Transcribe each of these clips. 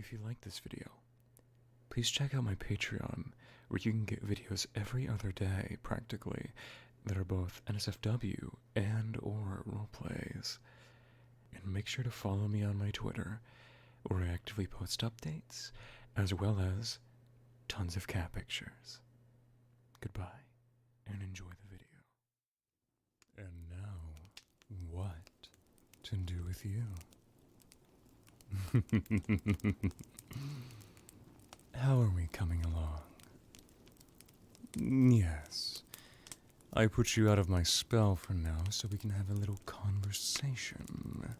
If you like this video, please check out my Patreon, where you can get videos every other day, practically, that are both NSFW and or roleplays. And make sure to follow me on my Twitter, where I actively post updates, as well as tons of cat pictures. Goodbye, and enjoy the video. And now, what to do with you? How are we coming along? Yes, I put you out of my spell for now so we can have a little conversation.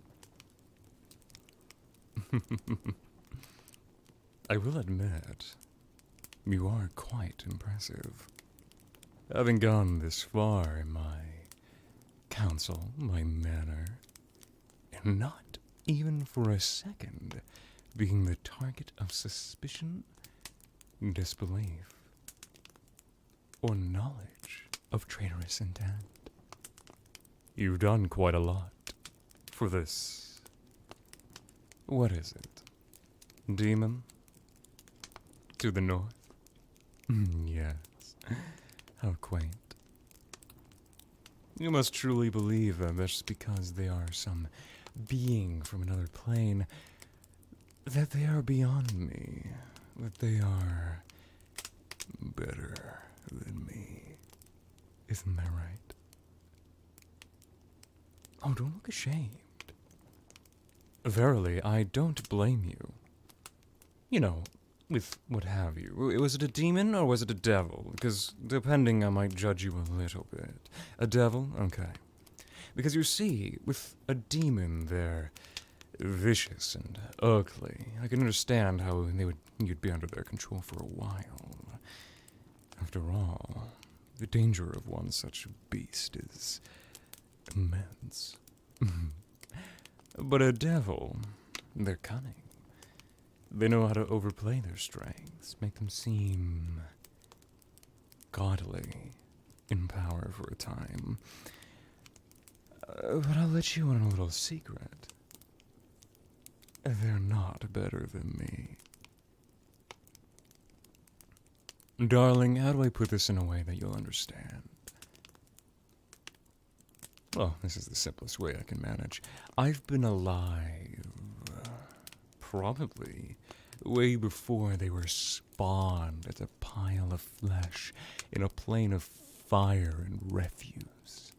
I will admit, you are quite impressive. Having gone this far in my counsel, my manner, and not even for a second being the target of suspicion, disbelief, or knowledge of traitorous intent. You've done quite a lot for this. What is it? Demon? To the north? Yes. How quaint. You must truly believe that just because they are some being from another plane, that they are beyond me, that they are better than me. Isn't that right? Oh, don't look ashamed. Verily, I don't blame you. You know, with what have you. Was it a demon or was it a devil? Because depending, I might judge you a little bit. A devil? Okay. Because you see, with a demon, they're vicious and ugly. I can understand how you'd be under their control for a while. After all, the danger of one such beast is immense. But a devil, they're cunning. They know how to overplay their strengths, make them seem godly in power for a time. But I'll let you in a little secret. They're not better than me. Darling, how do I put this in a way that you'll understand? Well, this is the simplest way I can manage. I've been alive, probably, way before they were spawned as a pile of flesh in a plane of fire and refuse.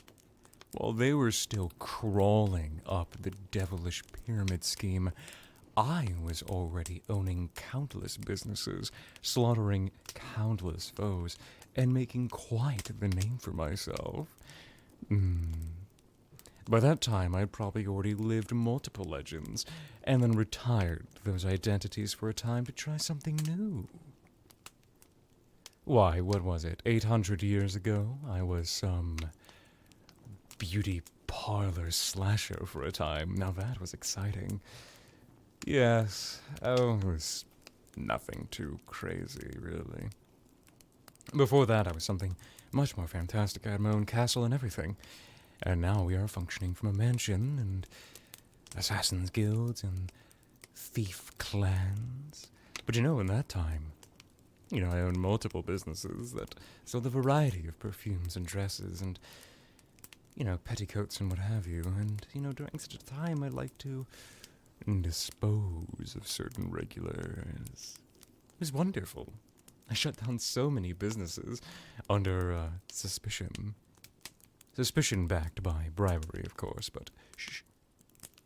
While they were still crawling up the devilish pyramid scheme, I was already owning countless businesses, slaughtering countless foes, and making quite the name for myself. By that time, I'd probably already lived multiple legends, and then retired those identities for a time to try something new. Why, what was it, 800 years ago? I was some beauty parlor slasher for a time. Now that was exciting. Yes, it was nothing too crazy, really. Before that, I was something much more fantastic. I had my own castle and everything. And now we are functioning from a mansion, and assassins' guilds, and thief clans. But in that time, I owned multiple businesses that sold a variety of perfumes and dresses, and, petticoats and what have you. And, during such a time, I'd like to dispose of certain regulars. It was wonderful. I shut down so many businesses under suspicion. Suspicion backed by bribery, of course, but shh.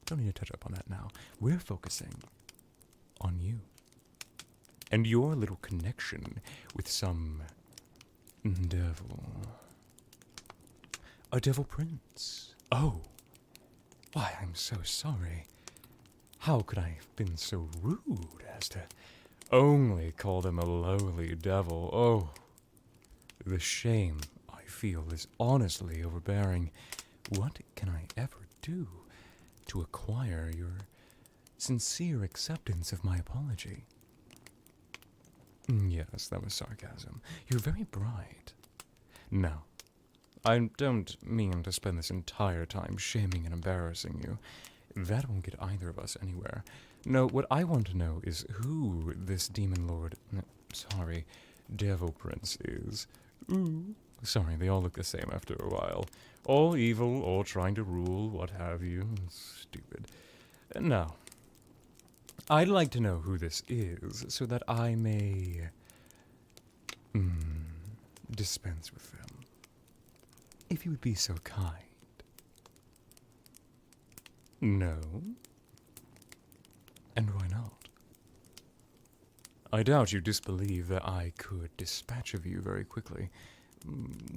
Don't need to touch up on that now. We're focusing on you. And your little connection with some devil. A devil prince. Oh. Why, I'm so sorry. How could I have been so rude as to only call them a lowly devil? Oh, the shame I feel is honestly overbearing. What can I ever do to acquire your sincere acceptance of my apology? Yes, that was sarcasm. You're very bright. Now, I don't mean to spend this entire time shaming and embarrassing you. That won't get either of us anywhere. No, what I want to know is who this demon lord, devil prince is. Ooh. Sorry, they all look the same after a while. All evil, all trying to rule, what have you. Stupid. Now, I'd like to know who this is, so that I may dispense with them. If you would be so kind. No? And why not? I doubt you disbelieve that I could dispatch of you very quickly,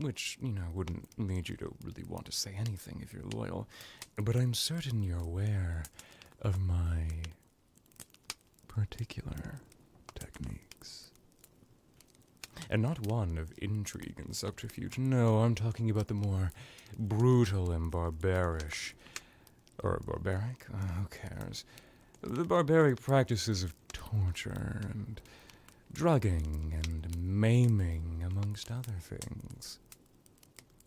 which, wouldn't lead you to really want to say anything if you're loyal, but I'm certain you're aware of my particular techniques. And not one of intrigue and subterfuge. No, I'm talking about the more brutal and barbaric. Who cares? The barbaric practices of torture and drugging and maiming, amongst other things.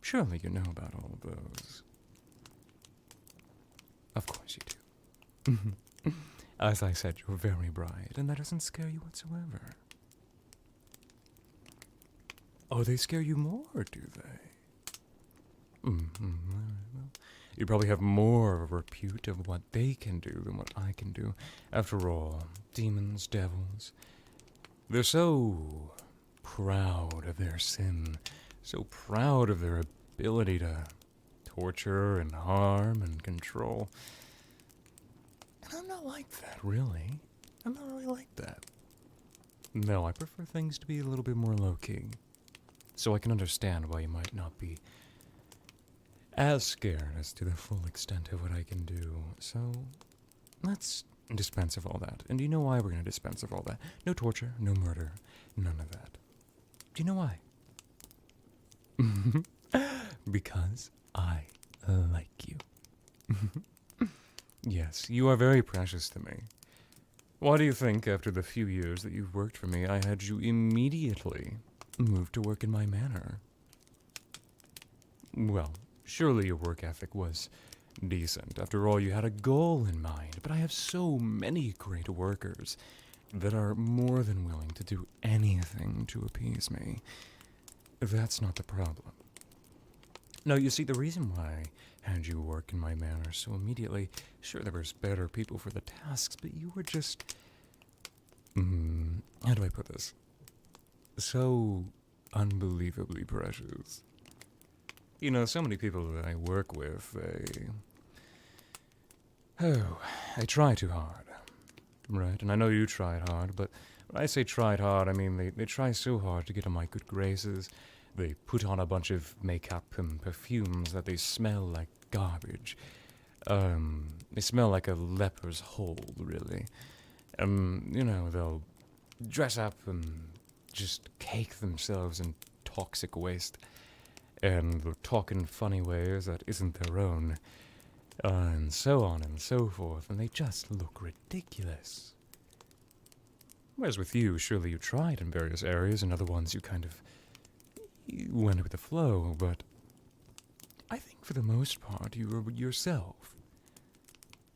Surely you know about all of those. Of course you do. As I said, you're very bright, and that doesn't scare you whatsoever. Oh, they scare you more, do they? Well, you probably have more of a repute of what they can do than what I can do. After all, demons, devils, they're so proud of their sin, so proud of their ability to torture and harm and control. And I'm not like that, really. I'm not really like that. No, I prefer things to be a little bit more low-key, so I can understand why you might not be as scared as to the full extent of what I can do. So, let's dispense of all that. And do you know why we're going to dispense of all that? No torture, no murder, none of that. Do you know why? Because I like you. Yes, you are very precious to me. Why do you think, after the few years that you've worked for me, I had you immediately move to work in my manor? Well, surely your work ethic was decent. After all, you had a goal in mind, but I have so many great workers that are more than willing to do anything to appease me. That's not the problem. No, you see, the reason why I had you work in my manor so immediately, sure, there was better people for the tasks, but you were just, how do I put this? So unbelievably precious. You know, so many people that I work with, they try too hard, right? And I know you tried hard, but when I say tried hard, I mean they try so hard to get in my good graces. They put on a bunch of makeup and perfumes that they smell like garbage. They smell like a leper's hole, really. They'll dress up and just cake themselves in toxic waste. And they'll talk in funny ways that isn't their own. And so on and so forth, and they just look ridiculous. Whereas with you, surely you tried in various areas, and other ones you kind of went with the flow, but I think for the most part you were yourself.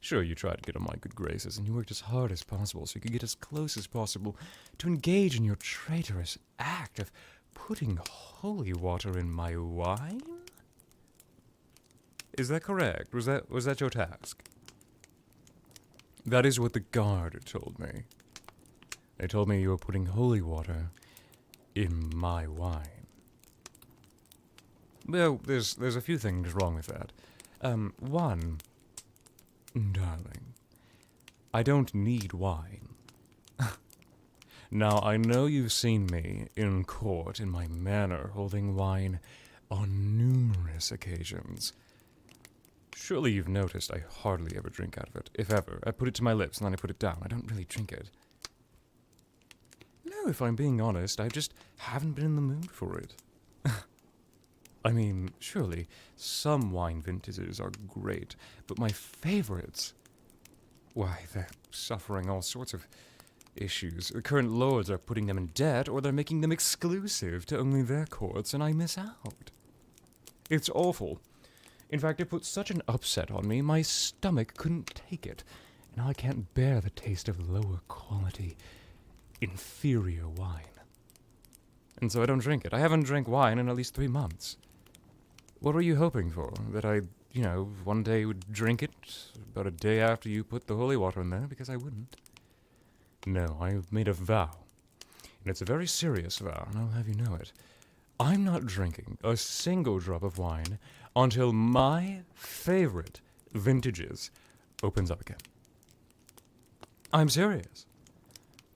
Sure, you tried to get on my good graces, and you worked as hard as possible so you could get as close as possible to engage in your traitorous act of putting holy water in my wine? Is that correct? Was that your task? That is what the guard told me. They told me you were putting holy water in my wine. Well, there's a few things wrong with that. One, darling, I don't need wine. Now, I know you've seen me in court in my manor holding wine on numerous occasions. Surely you've noticed I hardly ever drink out of it, if ever. I put it to my lips and then I put it down. I don't really drink it. No, if I'm being honest, I just haven't been in the mood for it. I mean, surely some wine vintages are great, but my favorites, why, they're suffering all sorts of issues. The current lords are putting them in debt, or they're making them exclusive to only their courts, and I miss out. It's awful. In fact, it put such an upset on me, my stomach couldn't take it. Now I can't bear the taste of lower quality, inferior wine. And so I don't drink it. I haven't drank wine in at least 3 months. What were you hoping for? That I, one day would drink it about a day after you put the holy water in there? Because I wouldn't. No, I've made a vow. And it's a very serious vow, and I'll have you know it. I'm not drinking a single drop of wine until my favorite vintages opens up again. I'm serious.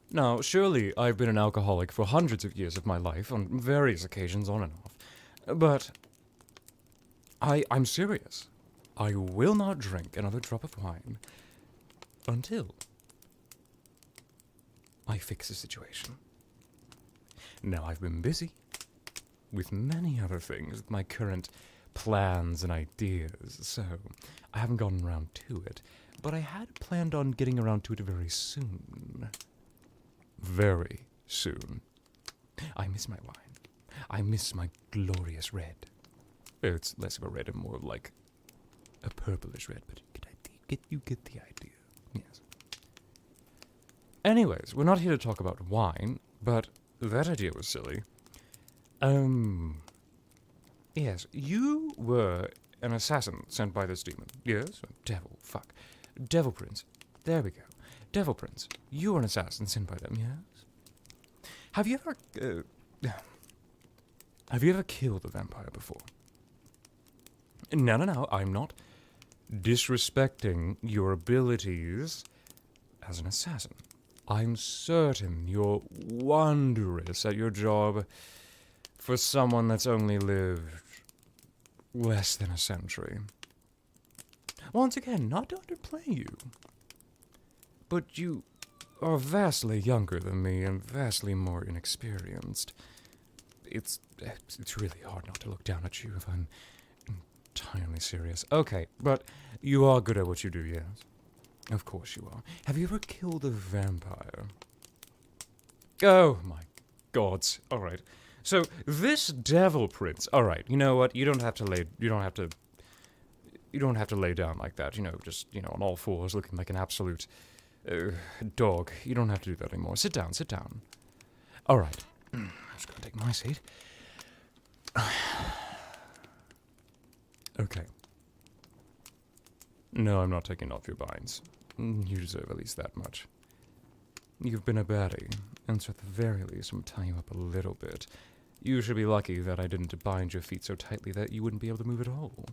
Now, surely I've been an alcoholic for hundreds of years of my life, on various occasions on and off. But I'm serious. I will not drink another drop of wine until I fix the situation. Now, I've been busy with many other things, with my current plans and ideas, so I haven't gotten around to it. But I had planned on getting around to it very soon. Very soon. I miss my wine. I miss my glorious red. It's less of a red and more of like a purplish red, but you get the idea. Yes. Anyways, we're not here to talk about wine, but that idea was silly. Yes, you were an assassin sent by this demon. Yes? Devil Prince. There we go. Devil Prince. You were an assassin sent by them, yes? Have you ever killed a vampire before? No, I'm not disrespecting your abilities as an assassin. I'm certain you're wondrous at your job for someone that's only lived less than a century. Once again, not to underplay you, but you are vastly younger than me and vastly more inexperienced. It's really hard not to look down at you if I'm entirely serious. Okay, but you are good at what you do, yes? Of course you are. Have you ever killed a vampire? Oh my gods. Alright. So, this Devil Prince, alright, you know what? You don't have to lay down like that, just, on all fours looking like an absolute dog. You don't have to do that anymore. Sit down. Alright. I'm just gonna take my seat. Okay. No, I'm not taking off your binds. You deserve at least that much. You've been a baddie, and so at the very least, I'm gonna tie you up a little bit. You should be lucky that I didn't bind your feet so tightly that you wouldn't be able to move at all.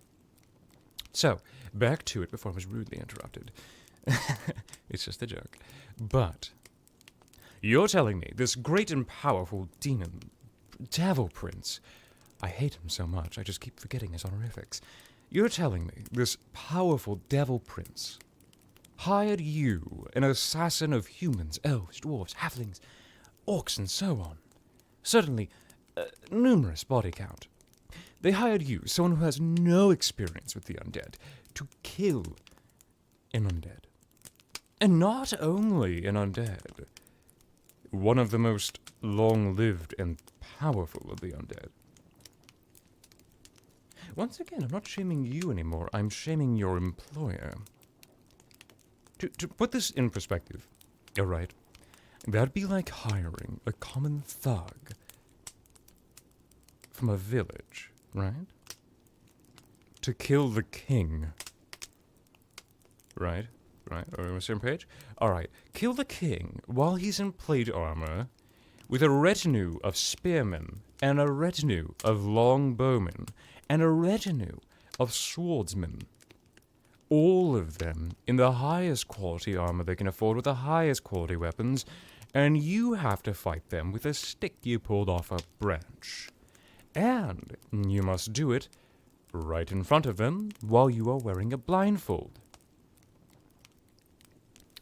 So, back to it before I was rudely interrupted. It's just a joke. But, you're telling me this great and powerful demon, Devil Prince, I hate him so much, I just keep forgetting his honorifics. You're telling me this powerful Devil Prince hired you, an assassin of humans, elves, dwarves, halflings, orcs, and so on. Certainly, numerous body count. They hired you, someone who has no experience with the undead, to kill an undead. And not only an undead, one of the most long-lived and powerful of the undead. Once again, I'm not shaming you anymore, I'm shaming your employer. To put this in perspective, alright, that'd be like hiring a common thug from a village, right? To kill the king. Right? Are we on the same page? Alright, kill the king while he's in plate armor, with a retinue of spearmen, and a retinue of longbowmen, and a retinue of swordsmen. All of them in the highest quality armor they can afford with the highest quality weapons, and you have to fight them with a stick you pulled off a branch. And you must do it right in front of them while you are wearing a blindfold.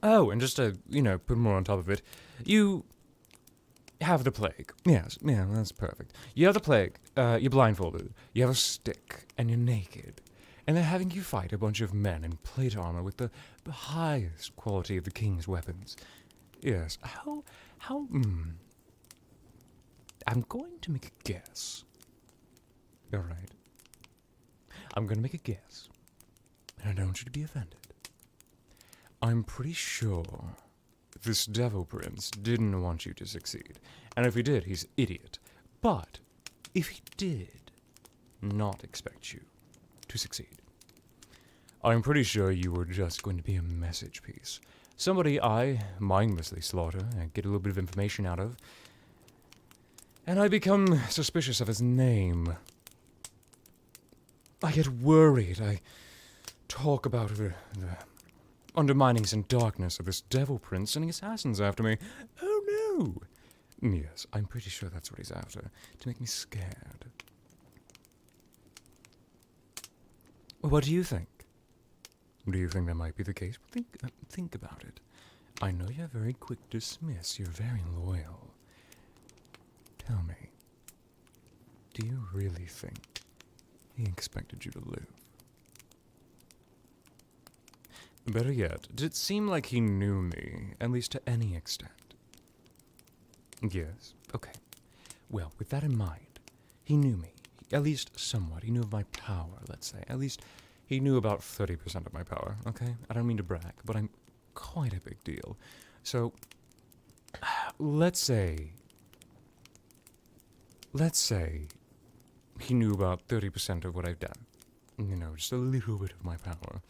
Oh, and just to, put more on top of it, you have the plague. Yes, yeah, that's perfect. You have the plague, you're blindfolded, you have a stick, and you're naked. And they're having you fight a bunch of men in plate armor with the highest quality of the king's weapons. Yes, I'm going to make a guess. Alright. I'm going to make a guess. And I don't want you to be offended. I'm pretty sure this Devil Prince didn't want you to succeed. And if he did, he's an idiot. But if he did not expect you to succeed, I'm pretty sure you were just going to be a message piece. Somebody I mindlessly slaughter and get a little bit of information out of, and I become suspicious of his name. I get worried. I talk about the underminings and darkness of this Devil Prince sending assassins after me. Oh no! Yes, I'm pretty sure that's what he's after, to make me scared. What do you think? Do you think that might be the case? Think about it. I know you're very quick to dismiss. You're very loyal. Tell me, do you really think he expected you to live? Better yet, did it seem like he knew me, at least to any extent? Yes, okay. Well, with that in mind, he knew me, at least somewhat. He knew of my power, let's say. At least he knew about 30% of my power, okay? I don't mean to brag, but I'm quite a big deal. So, let's say he knew about 30% of what I've done. You know, just a little bit of my power.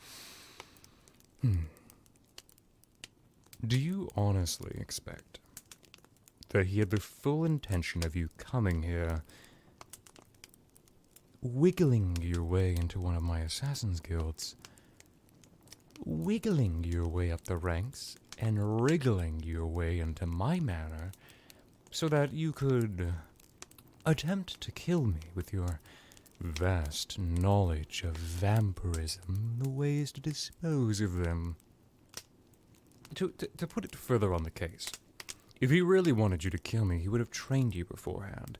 Do you honestly expect that he had the full intention of you coming here, wiggling your way into one of my assassins' guilds, wiggling your way up the ranks, and wriggling your way into my manor, so that you could attempt to kill me with your vast knowledge of vampirism, the ways to dispose of them? To put it further on the case, if he really wanted you to kill me, he would have trained you beforehand.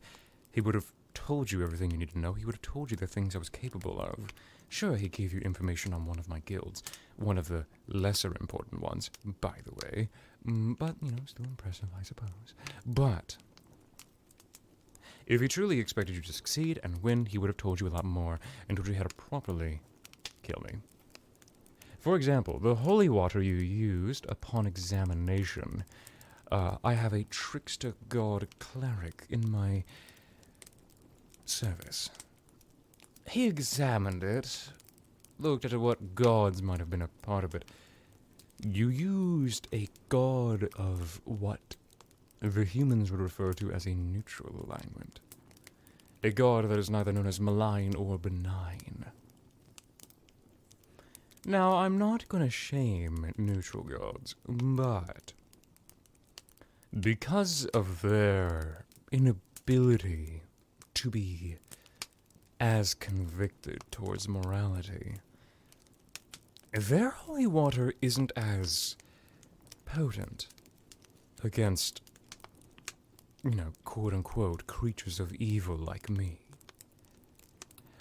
He would have told you everything you need to know. He would have told you the things I was capable of. Sure, he gave you information on one of my guilds, one of the lesser important ones, by the way, but, you know, still impressive, I suppose. But if he truly expected you to succeed and win, he would have told you a lot more and told you how to properly kill me. For example, the holy water you used upon examination. I have a trickster god cleric in my service. He examined it, looked at what gods might have been a part of it. You used a god of what the humans would refer to as a neutral alignment. A god that is neither known as malign or benign. Now, I'm not going to shame neutral gods, but because of their inability to be as convicted towards morality, their holy water isn't as potent against, you know, quote-unquote, creatures of evil like me.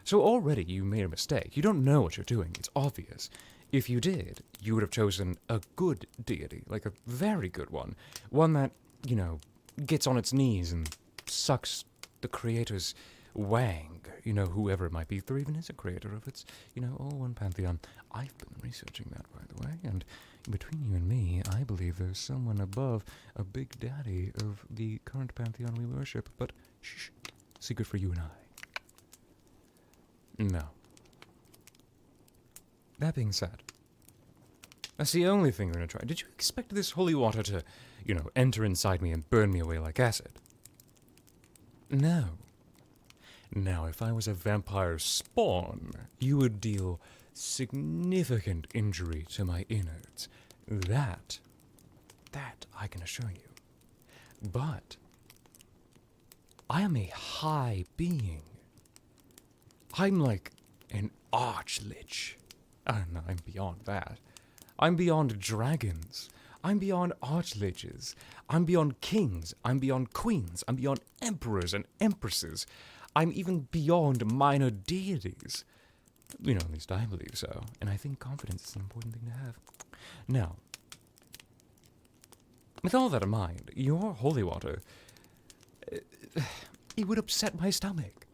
So already you made a mistake. You don't know what you're doing. It's obvious. If you did, you would have chosen a good deity, like a very good one. One that, you know, gets on its knees and sucks the creator's wang, you know, whoever it might be. If there even is a creator of its, you know, all one pantheon. I've been researching that, by the way, and between you and me, I believe there's someone above a big daddy of the current pantheon we worship, but shh, secret for you and I. No. That being said, that's the only thing we're gonna try. Did you expect this holy water to, you know, enter inside me and burn me away like acid? No. Now, if I was a vampire spawn, you would deal significant injury to my innards. That I can assure you. But I am a high being. I'm like an archlich. No, I'm beyond that. I'm beyond dragons. I'm beyond archliches. I'm beyond kings. I'm beyond queens. I'm beyond emperors and empresses. I'm even beyond minor deities. You know, at least I believe so. And I think confidence is an important thing to have. Now, with all that in mind, your holy water, it would upset my stomach.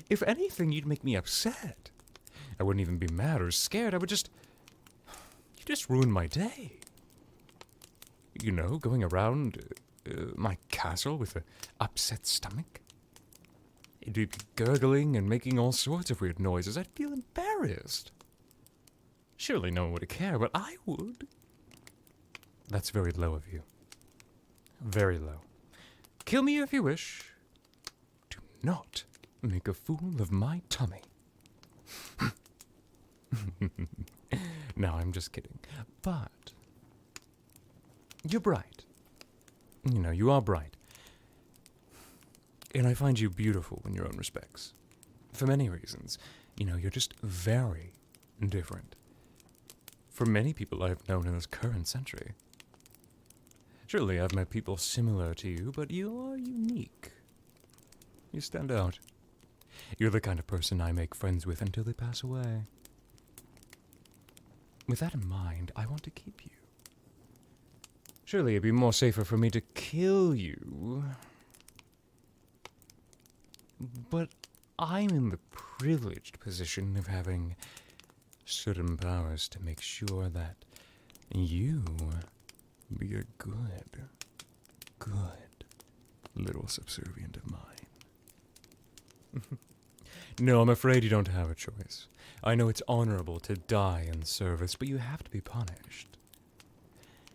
If anything, you'd make me upset. I wouldn't even be mad or scared. I would just... You just ruined my day. You know, going around my castle with an upset stomach. You'd be gurgling and making all sorts of weird noises. I'd feel embarrassed. Surely no one would care, but I would. That's very low of you. Very low. Kill me if you wish. Do not make a fool of my tummy. No, I'm just kidding. But you're bright. You know, you are bright. And I find you beautiful in your own respects. For many reasons. You know, you're just very different. For many people I've known in this current century. Surely I've met people similar to you, but you are unique. You stand out. You're the kind of person I make friends with until they pass away. With that in mind, I want to keep you. Surely it'd be more safer for me to kill you. But I'm in the privileged position of having certain powers to make sure that you be a good little subservient of mine. No, I'm afraid you don't have a choice. I know it's honorable to die in service, but you have to be punished.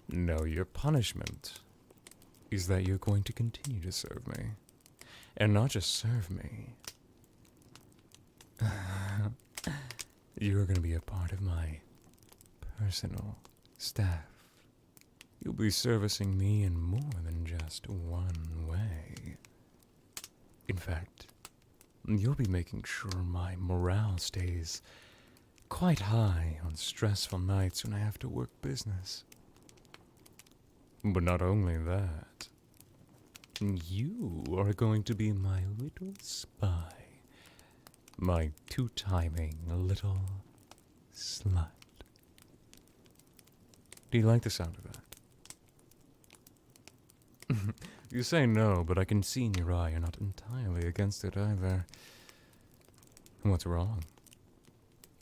No, your punishment is that you're going to continue to serve me. And not just serve me. You're going to be a part of my personal staff. You'll be servicing me in more than just one way. In fact, you'll be making sure my morale stays quite high on stressful nights when I have to work business. But not only that, you are going to be my little spy. My two-timing little slut. Do you like the sound of that? You say no, but I can see in your eye you're not entirely against it either. What's wrong?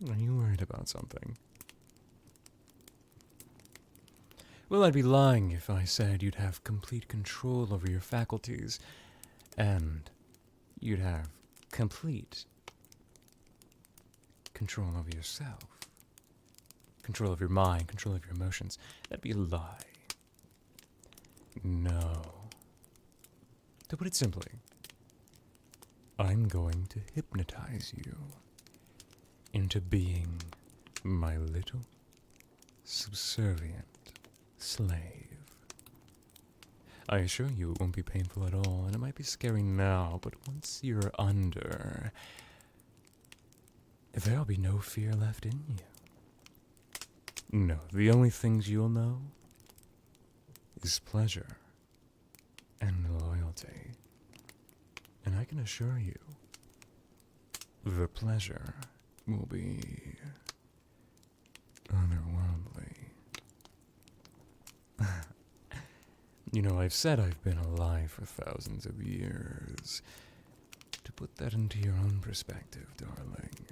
Are you worried about something? Well, I'd be lying if I said you'd have complete control over your faculties, and you'd have complete control over yourself. Control of your mind, control of your emotions. That'd be a lie. No. To put it simply, I'm going to hypnotize you into being my little subservient slave. I assure you it won't be painful at all, and it might be scary now, but once you're under, there'll be no fear left in you. No, the only things you'll know is pleasure and loyalty. And I can assure you, the pleasure will be otherworldly. You know, I've said I've been alive for thousands of years. To put that into your own perspective, darling,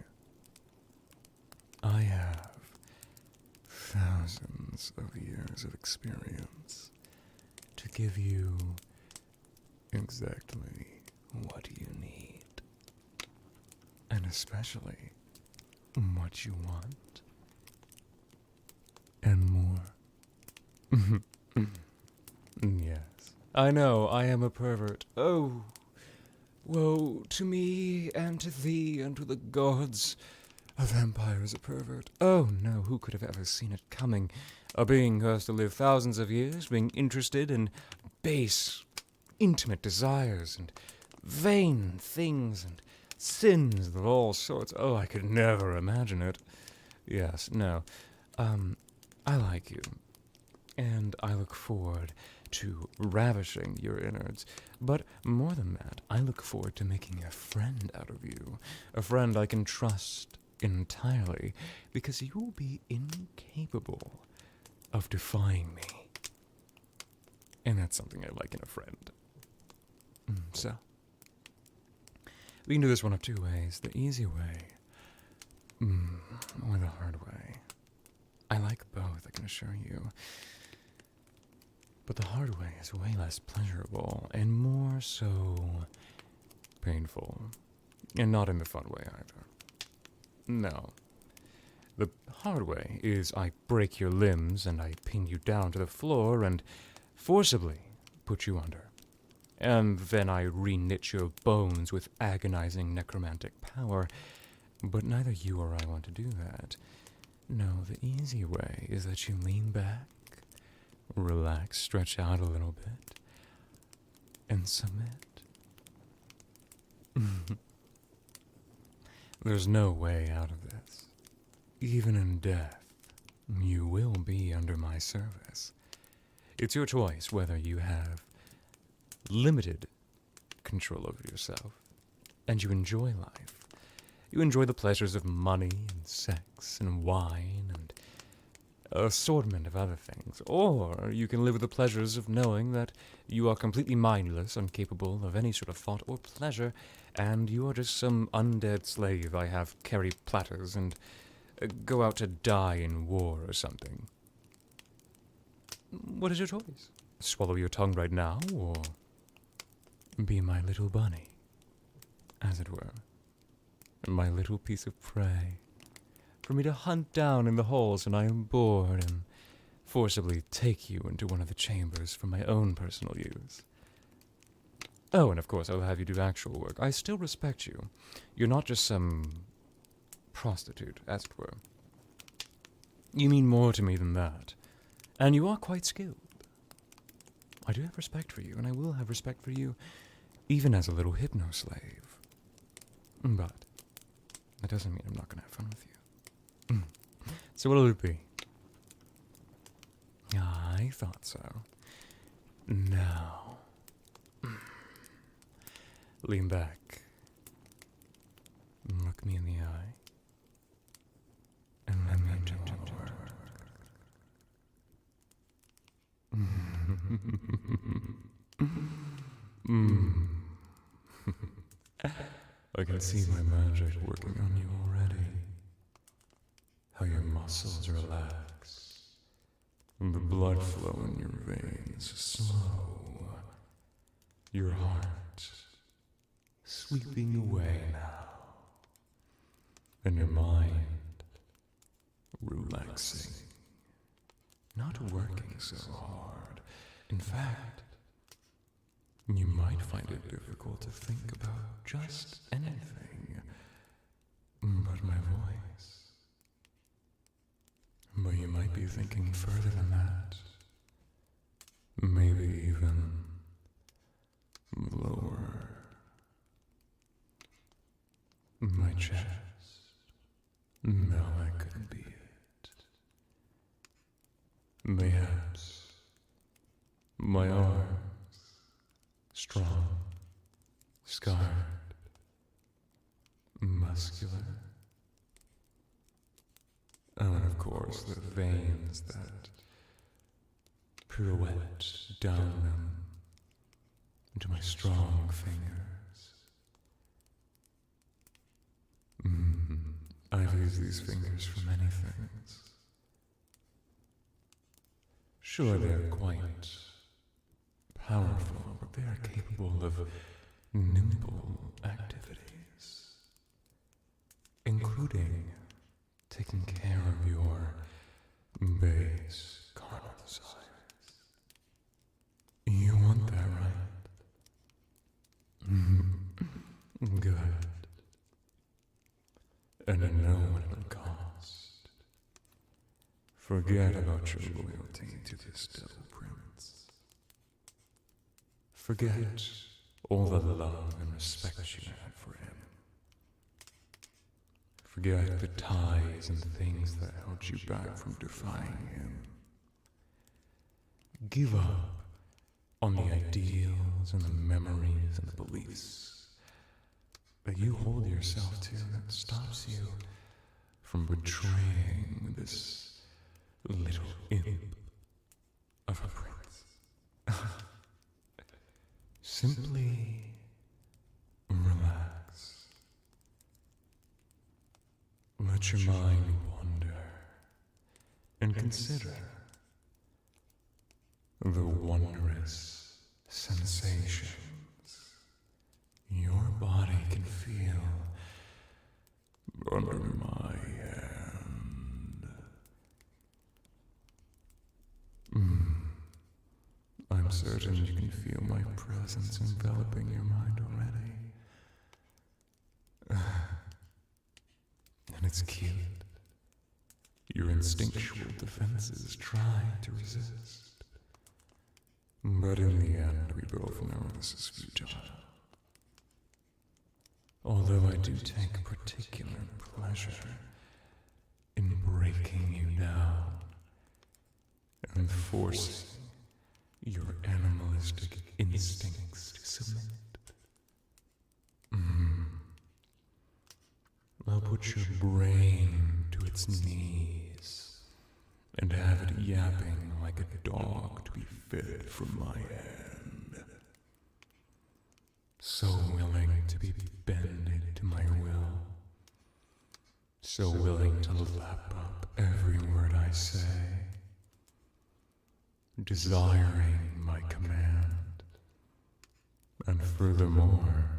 I have thousands of years of experience to give you exactly what you need. And especially what you want. And more. Yes. I know, I am a pervert. Oh, woe to me, and to thee, and to the gods. A vampire is a pervert. Oh, no, who could have ever seen it coming? A being who has to live thousands of years, being interested in base, intimate desires, and vain things, and sins of all sorts. Oh, I could never imagine it. Yes, no. I like you. And I look forward to ravishing your innards. But more than that, I look forward to making a friend out of you. A friend I can trust entirely, because you will be incapable of defying me. And that's something I like in a friend. So, we can do this one of two ways. The easy way, or the hard way. I like both, can assure you. But the hard way is way less pleasurable, and more so painful. And not in the fun way either. No. The hard way is I break your limbs and I pin you down to the floor and forcibly put you under. And then I re-knit your bones with agonizing necromantic power. But neither you or I want to do that. No, the easy way is that you lean back, relax, stretch out a little bit, and submit. There's no way out of this. Even in death, you will be under my service. It's your choice whether you have limited control over yourself, and you enjoy life. You enjoy the pleasures of money and sex and wine and an assortment of other things. Or you can live with the pleasures of knowing that you are completely mindless, incapable of any sort of thought or pleasure, and you are just some undead slave I have carry platters and go out to die in war or something. What is your choice? Swallow your tongue right now, or be my little bunny, as it were. My little piece of prey, for me to hunt down in the halls when I am bored and forcibly take you into one of the chambers for my own personal use. Oh, and of course I'll have you do actual work. I still respect you. You're not just some prostitute, as it were. You mean more to me than that, and you are quite skilled. I do have respect for you, and I will have respect for you even as a little hypno-slave. But that doesn't mean I'm not going to have fun with you. So what'll it be? I thought so. Now, lean back, look me in the eye, and let me do work. I can see my magic working on you already. How your muscles relax, and the blood flow in your veins slow. Your heart sweeping away now, and your mind relaxing, not working so hard. In fact, you might find it difficult to think about just anything but my voice. But you might be thinking further than that. Maybe even lower. My chest. No, that couldn't be it. Mayhaps my arms. Strong, scarred, muscular. Oh, and of course, the veins that pirouette down them into my strong fingers. I've used these fingers for many things. Sure, they're quite powerful, but they are capable of nimble activities, including taking care of your base carnal desires. You want that, right? Good. And I know what it'll cost. Forget about your loyalty to this devil prince. Forget all the love and respect you had for him. Forget the ties and things that held you back from defying him. Give up on the ideals and the memories and the beliefs that you hold yourself to that stops you from betraying this little imp of a prince. Simply relax. Let your mind wander and and consider the wondrous sensations your body can feel under my hand. I'm certain you can feel my presence enveloping your mind already. And it's cute. Your instinctual defenses try to resist. But in the end, we both know this is futile. Although I do take particular pleasure in breaking you down and forcing your animalistic instincts to submit. I'll put your brain to its knees and have it yapping like a dog to be fed from my hand. So willing to be bended to my will. So willing to lap up every word I say. Desiring my command. And furthermore,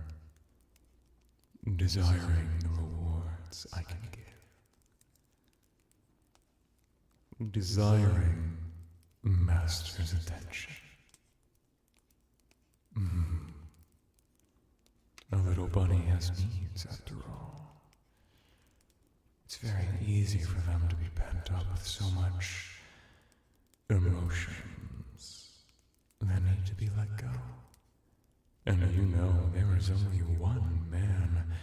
desiring the rewards I can give. Desiring master's attention. A little bunny has needs, after all. It's very easy for them to be pent up with so much emotions that need to be let go. And you know there is only one man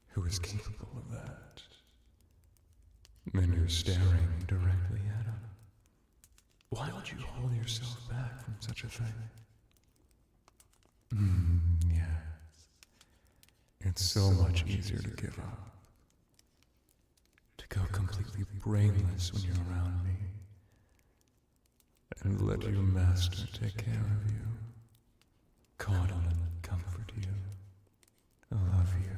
who is capable of that. And who's staring directly at him. Why would you hold yourself back from such a thing? Yes. It's so much easier to give up. To go completely brainless when you're around me. And let your master take care of you. Coddle and comfort you. Love you.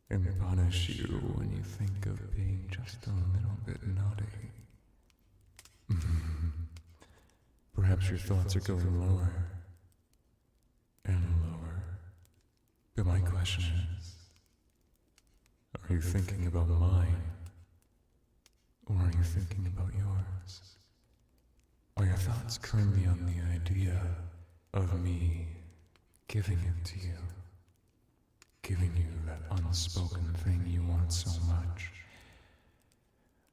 And punish you when you think of being just a little bit naughty. Perhaps your thoughts are going lower and lower. But my question is, are you thinking about mine? Or are you thinking about yours? Are your thoughts currently on the idea of me giving it to you? Giving you that unspoken thing you want so much?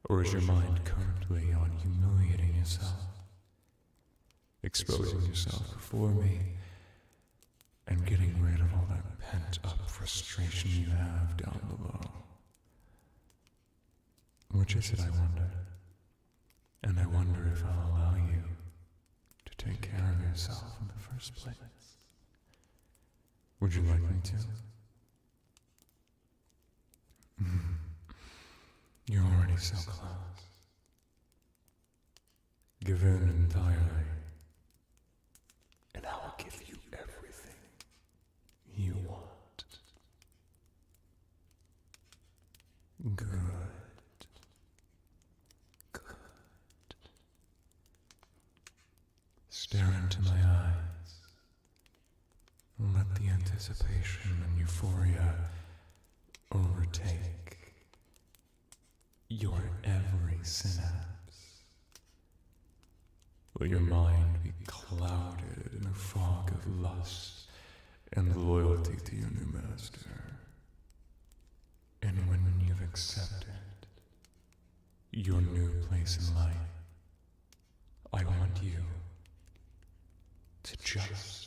Or is your mind currently on humiliating yourself? Exposing yourself before me and getting rid of all that pent-up frustration you have down below? Which is it, I wonder? And I wonder if I'll allow you to take care of yourself in the first place. Would you like me to? You're already so close. Give in entirely, and I will give you everything you want. Good. Good. Stare into my eyes. Let the anticipation and euphoria overtake your every synapse. Let your mind be clouded in a fog of lust and loyalty to your new master. And when you've accepted your new place in life, I want you to just